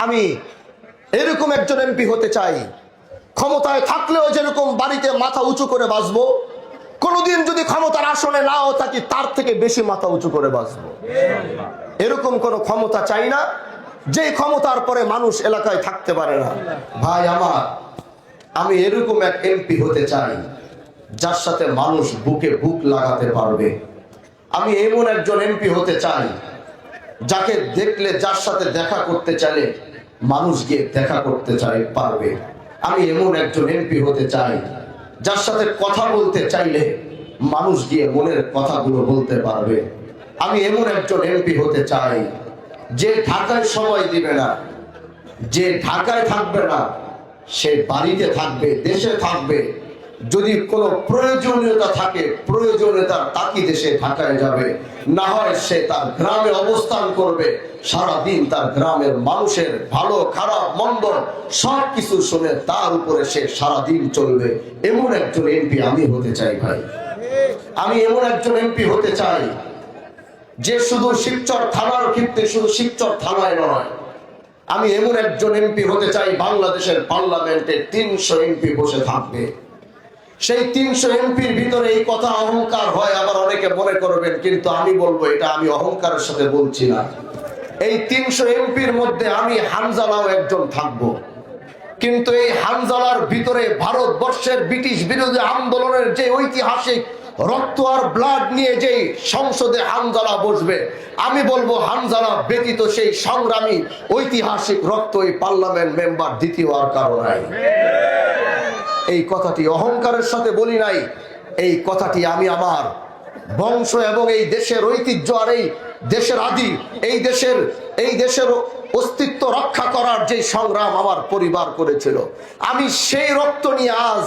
আমি এরকম একজন এমপি হতে চাই, ক্ষমতায় থাকলেও যেরকম বাড়িতে মাথা উঁচু করে বাঁচবো, কোনোদিন যদি ক্ষমতার আসনে নাও থাকি তার থেকে বেশি মাথা উঁচু করে বাঁচবো। এরকম কোনো ক্ষমতা চাই না যে ক্ষমতার পরে মানুষ এলাকায় থাকতে পারে না। ভাই আমার, আমি এরকম এক এমপি হতে চাই যার সাথে মানুষ বুকে বুক লাগাতে পারবে। আমি এমন একজন এমপি হতে চাই যাকে দেখলে, যার সাথে দেখা করতে চাইলে মানুষ গিয়ে দেখা করতে পারবে। আমি এমন একজন এমপি হতে চাই যার সাথে কথা বলতে চাইলে মানুষ গিয়ে মনের কথাগুলো বলতে পারবে। আমি এমন একজন এমপি হতে চাই যে ঢাকায় সময় দিবে না, যে ঢাকায় থাকবে না সে বাড়িতে থাকবে, দেশে থাকবে। যদি কোনো প্রয়োজনীয়তা থাকে, প্রয়োজনীয়তার তাগিদে সে ঢাকায় যাবে, না হয় সে তার গ্রামে অবস্থান করবে। সারাদিন তার গ্রামের মানুষের ভালো খারাপ মন্দ সবকিছু শুনে তার উপরে সে সারাদিন চলবে। এমন একজন এমপি আমি হতে চাই ভাই। আমি এমন একজন এমপি হতে চাই যে শুধু শিবচর থানার ক্ষেত্রে, শুধু শিবচর থানায় নয়, আমি এমন একজন এমপি হতে চাই বাংলাদেশের পার্লামেন্টে 300 এমপি বসে থাকবে। সেই 300 এমপির ভিতরে এই কথা অহংকার হয়, আবার অনেকে মনে করবেন, কিন্তু আমি বলবো এটা আমি অহংকারের সাথে বলছি না। এই 300 এমপির মধ্যে আমি হানজালাও একজন থাকবো, কিন্তু এই হানজালার ভিতরে ভারতবর্ষের ব্রিটিশ বিরোধী আন্দোলনের যে ঐতিহাসিক রক্ত আর ব্লাড নিয়ে যে সংসদে হানজালা বসবে, আমি বলবো হানজালা ব্যতীত সেই সংগ্রামী ঐতিহাসিক রক্ত এই পার্লামেন্ট মেম্বার দ্বিতীয় আর কারো নাই। এই কথাটি অহংকারের সাথে বলি নাই, এই কথাটি আমি আমার বংশ এবং এই দেশের ঐতিহ্য আর এই দেশের আদি, এই দেশের অস্তিত্ব রক্ষা করার যে সংগ্রাম আমার পরিবার করেছিল, আমি সেই রক্ত নিয়ে আজ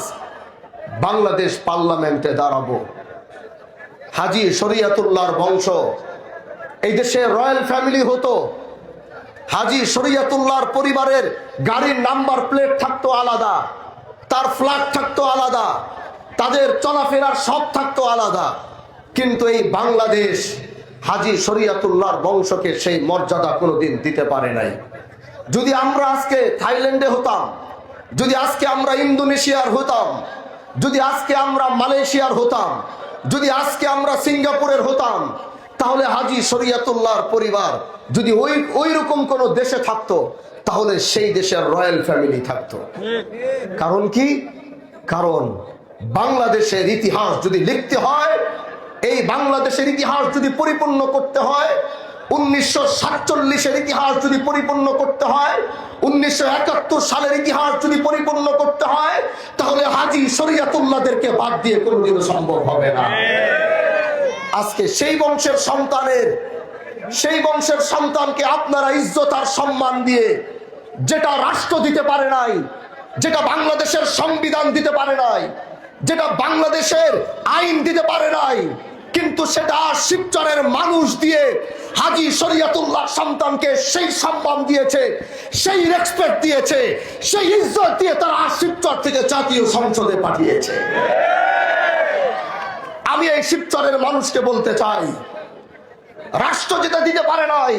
বাংলাদেশ পার্লামেন্টে দাঁড়াবো। হাজী শরীয়তুল্লাহর বংশ, এই দেশে রয়্যাল ফ্যামিলি হতো। হাজী শরীয়তুল্লাহর পরিবারের গাড়ির নাম্বার প্লেট থাকতো আলাদা, তার ফ্ল্যাগ থাকতো আলাদা, তাদের চলাফেরার সব থাকতো আলাদা। কিন্তু এই বাংলাদেশ হাজী শরীয়তুল্লাহর বংশকে সেই মর্যাদা কোনোদিন দিতে পারে নাই। যদি আমরা আজকে থাইল্যান্ডে হতাম, যদি আজকে আমরা ইন্দোনেশিয়ার হতাম, যদি আজকে আমরা মালয়েশিয়ার হতাম, যদি আজকে আমরা সিঙ্গাপুরের হতাম, তাহলে হাজী শরীয়তুল্লাহর পরিবার যদি ওই রকম কোন দেশে থাকতো, তাহলে সেই দেশের রয়্যাল ফ্যামিলি থাকতো। কারণ কি? কারণ বাংলাদেশের ইতিহাস যদি লিখতে হয়, এই বাংলাদেশের ইতিহাস যদি পরিপূর্ণ করতে হয়, 1947-এর ইতিহাস যদি পরিপূর্ণ করতে হয়, 1971 সালের ইতিহাস যদি পরিপূর্ণ করতে হয়, তাহলে হাজী শরীয়তুল্লাহদেরকে বাদ দিয়ে কোনোদিনও সম্ভব হবে না। আজকে সেই বংশের সন্তানকে আপনারা ইজ্জত আর সম্মান দিয়ে, যেটা রাষ্ট্র দিতে পারে নাই, যেটা বাংলাদেশের সংবিধান দিতে পারে নাই, যেটা বাংলাদেশের আইন দিতে পারে নাই, কিন্তু সেটা শিবচরের মানুষ দিয়ে হাজী শরীয়তুল্লাহ সন্তানকে সেই সম্মান দিয়েছে, সেই রেসপেক্ট দিয়েছে, সেই ইজ্জত দিয়ে তারা শিবচর থেকে জাতীয় সংসদে পাঠিয়েছে। আমি এই শিবচরের মানুষকে বলতে চাই, রাষ্ট্র যেটা দিতে পারে নাই,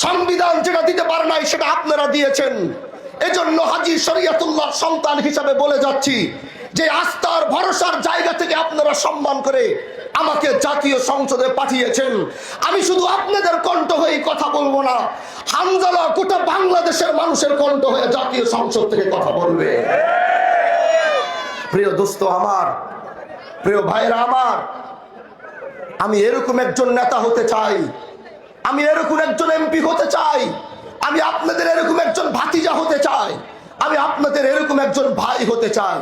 সংবিধান যেটা দিতে পারে নাই, সেটা আপনারা দিয়েছেন। এজন্য হাজী শরীয়তুল্লাহ সন্তান হিসাবে বলে যাচ্ছি যে আস্থার ভরসার জায়গা থেকে আপনারা সম্মান করে আমাকে জাতীয় সংসদে পাঠিয়েছেন। আমি শুধু আপনাদের কণ্ঠ হয়ে কথা বলবো না, হানজালা গোটা বাংলাদেশের মানুষের কণ্ঠ হয়ে জাতীয় সংসদ থেকে কথা বলবে। প্রিয় দোস্ত আমার, প্রিয় ভাইরা আমার, আমি এরকম একজন নেতা হতে চাই, আমি এরকম একজন এমপি হতে চাই, আমি আপনাদের এরকম একজন ভাতিজা হতে চাই, আমি আপনাদের এরকম একজন ভাই হতে চাই,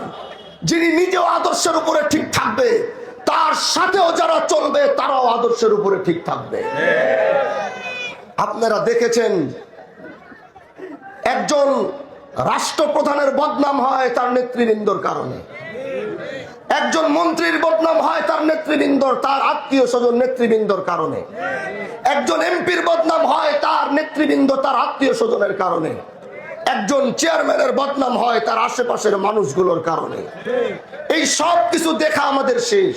যিনি নিজেও আদর্শের উপরে ঠিক থাকবে, তার সাথেও যারা চলবে তারাও আদর্শের উপরে ঠিক থাকবে। আপনারা দেখেছেন, একজন রাষ্ট্রপ্রধানের বদনাম হয় তার নেতৃবৃন্দর কারণে, একজন মন্ত্রীর বদনাম হয় তার নেতৃবৃন্দর, তার আত্মীয় স্বজন নেতৃবৃন্দর কারণে, একজন এমপির বদনাম হয় তার নেতৃবৃন্দ, তার আত্মীয় স্বজনের কারণে, একজন চেয়ারম্যানের বদনাম হয় তার আশেপাশের মানুষগুলোর কারণে। এই সব কিছু দেখা আমাদের শেষ।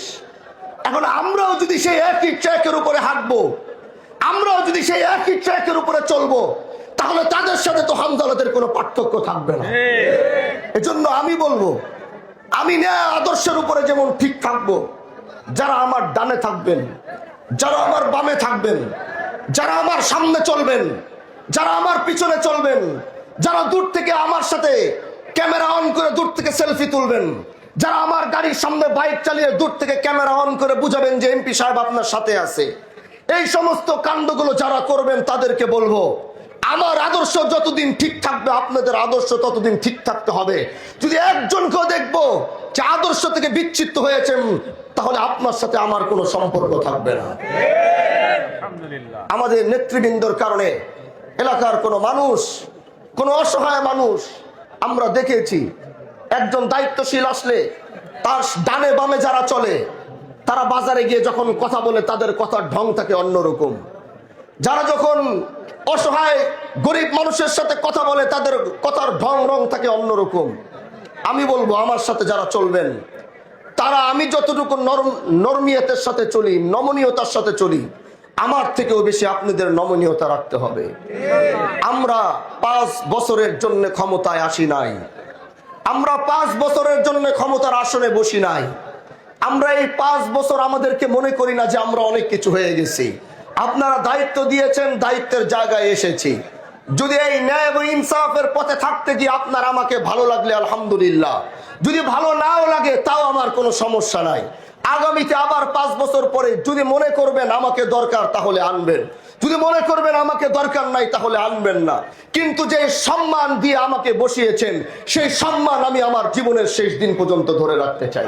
এখন আমরাও যদি সেই একই ট্র্যাকের উপরে হাঁটবো, আমরাও যদি সেই একই ট্র্যাকের উপরে চলবো, তাহলে তাদের সাথে তো হামজালাদের কোনো পার্থক্য থাকবে না। এজন্য আমি বলবো, আমি ন্যায় আদর্শের উপরে যেমন ঠিক থাকবো, যারা আমার ডানে থাকবেন, যারা আমার বামে থাকবেন, যারা আমার সামনে চলবেন, যারা আমার পিছনে চলবেন, যারা দূর থেকে আমার সাথে ক্যামেরা অন করে দূর থেকে সেলফি তুলবেন, যারা আমার গাড়ির সামনে বাইক চালিয়ে দূর থেকে ক্যামেরা অন করে বুঝাবেন যে এমপি সাহেব আপনার সাথে আছে, এই সমস্ত কাণ্ডগুলো যারা করবেন তাদেরকে বলবো, আমার আদর্শ যতদিন ঠিক থাকবে আপনাদের আদর্শ ততদিন ঠিক থাকতে হবে। যদি একজনকেও দেখবো যে আদর্শ থেকে বিচ্ছিন্ন হয়েছেন, তাহলে আপনার সাথে আমার কোনো সম্পর্ক থাকবে না। আমাদের নেতৃবৃন্দর কারণে এলাকার কোনো মানুষ, কোনো অসহায় মানুষ, আমরা দেখেছি একজন দায়িত্বশীল আসলে তার ডানে বামে যারা চলে তারা বাজারে গিয়ে যখন কথা বলে তাদের কথার ঢং থাকে অন্যরকম। যারা যখন অসহায় গরিব মানুষের সাথে কথা বলে তাদের কথার ঢং রং থাকে অন্যরকম। আমি বলবো আমার সাথে যারা চলবেন তারা, আমি যতটুকু নরমিয়তের সাথে চলি, নমনীয়তার সাথে চলি, আমার থেকেও বেশি আপনাদের নমনীয়তা রাখতে হবে। আমরা 5 বছরের জন্য ক্ষমতায় আসি নাই, আমরা 5 বছরের জন্য ক্ষমতার আসনে বসি নাই। আমরা এই 5 বছর আমাদেরকে মনে করি না যে আমরা অনেক কিছু হয়ে গেছি। আপনারা দায়িত্ব দিয়েছেন, দায়িত্বের জায়গায় এসেছি। যদি এই ন্যায় এবং ইনসাফের পথে থাকতে গিয়ে আপনার আমাকে ভালো লাগলে আলহামদুলিল্লাহ, যদি ভালো নাও লাগে তাও আমার কোনো সমস্যা নাই। আগামীতে আবার 5 বছর পরে যদি মনে করবেন আমাকে দরকার তাহলে আনবেন, যদি মনে করবেন আমাকে দরকার নাই তাহলে আনবেন না। কিন্তু যে সম্মান দিয়ে আমাকে বসিয়েছেন সেই সম্মান আমি আমার জীবনের শেষ দিন পর্যন্ত ধরে রাখতে চাই।